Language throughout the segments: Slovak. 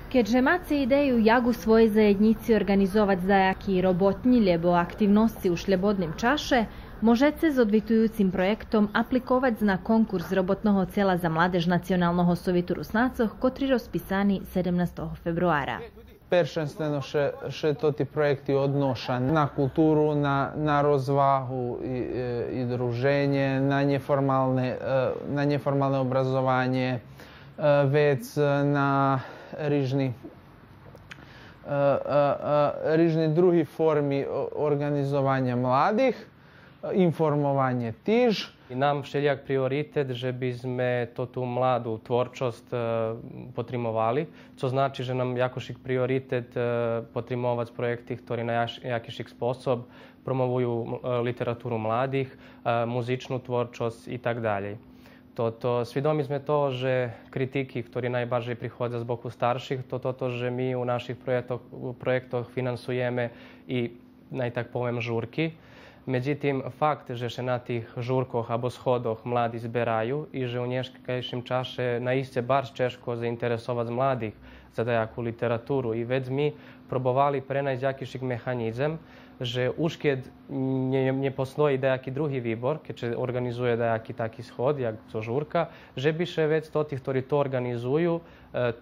Keďže máte ideju, jak u svojej zajednici organizovať zdajaký robotní lebo aktivnosti u šľobodným čaše, môžete s odvitujúcim projektom aplikovať na konkurs robotného cieľa za mládež Nacionálneho sovitu Rusnácoch, ktorý rozpísaný 17. februára. Першенствено ще ті проекти одноша на культуру, на розвагу і друження, на неформальне образування, вец на різні другі форми організування младих, informovanje tiž. I nam všelijak prioritet, že by sme tú mladú tvorčosť potrimovali, co znači, že nam jakošik prioritet potrimovať projekty, ktorí na jakišik spôsob promovujú literatúru mladých, muzičnú tvorčosť i tak dalje. Svjedomi sme toho, že kritiky, ktorí najbardziej prichádza z boku starších, to, že my u našich projektoch finansujeme i, tak poviem, žurky. Međutim, fakt, že se na tih žurkoh abo shodoh mladi zberaju i že u nješkajšim čaše naiste bar češko zainteresovat mladih za dajaku literaturu. I već mi probovali prenajti jakišik mehanizem, že už keď ne postoji dajaki drugi výbor, keď se organizuje dajaki taki shod, jak to žurka, že bi še već tih, ktorí to organizuju,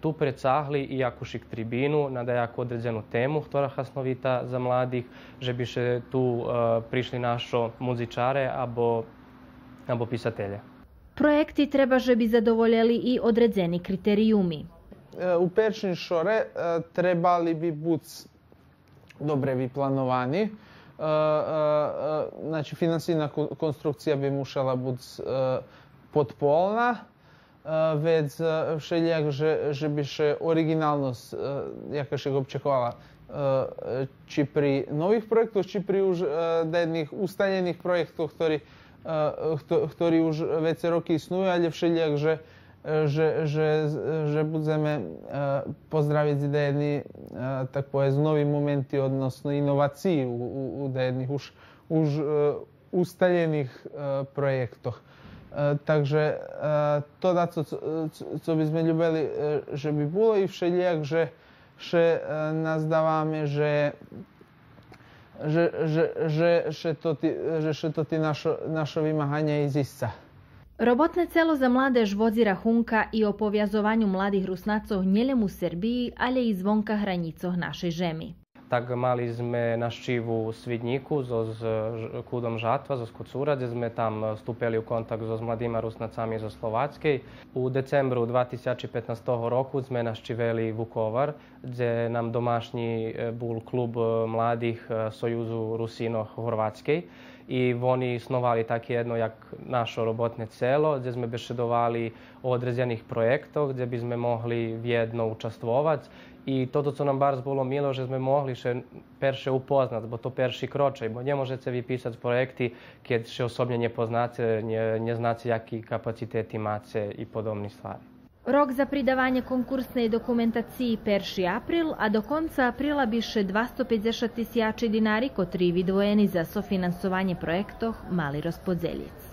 tu predsahli i jakušik tribinu na dajaku određenu temu, ktorá hasnovita za mladih, že bi še tu prišli našo muzičare abo pisatelje. Projekti treba, že bi zadovoljeli i određeni kriterijumi. U peršin šore trebali bi biti dobre vyplánovaní. Znači, finansijna konstrukcija bi mušala biti podpolna, već všelijak, že bi še originalnost jakašeg občekovala či pri novih projektoch, či pri už jedných ustaljených projektoch, ktorí už vece roky isnujú, ale všelijak, že budeme pozdraviť jedni tak povedz noví momenti odnosno inovácií u jedných už ustaljených projektoch. Takže to, co by sme ľubili, že by bolo i všelijak, že nazdávame, že to ti našo vymahania i zisca. Robotné celo za mládež vodzi rachunka i o poviazovanju mladih Rusnacoh nielen u Srbiji, ale i zvonka hranicoh našej žemi. Tak mali sme naščivu Svidniku s kudom Žatva, zo Skucura, gdje sme tam stupili u kontakt s mladima Rusnacami zo Slovackej. U decembru 2015 roku sme naščiveli Vukovar, gdje nam domašnji bul klub mladih Sojuzu Rusinoh Horvatskej. I oni snovali tak jedno jak našo robotne celo, gdje sme bešedovali o određenih projektoch, gdje bi sme mohli vjedno učestvovati. I toto, co nam bar bolo milo, že sme mohli še perše upoznat, bo to perši kročaj, bo ne možete vi pisati projekti, keď še osobne ne poznate, ne znate jaki kapaciteti imate i podobni stvari. Rok za pridavanje konkursnej dokumentaciji 1. april, a do konca aprila biše 250.000 dinari, kotri vidvojeni za sofinansovanje projektov mali rozpodzeljec.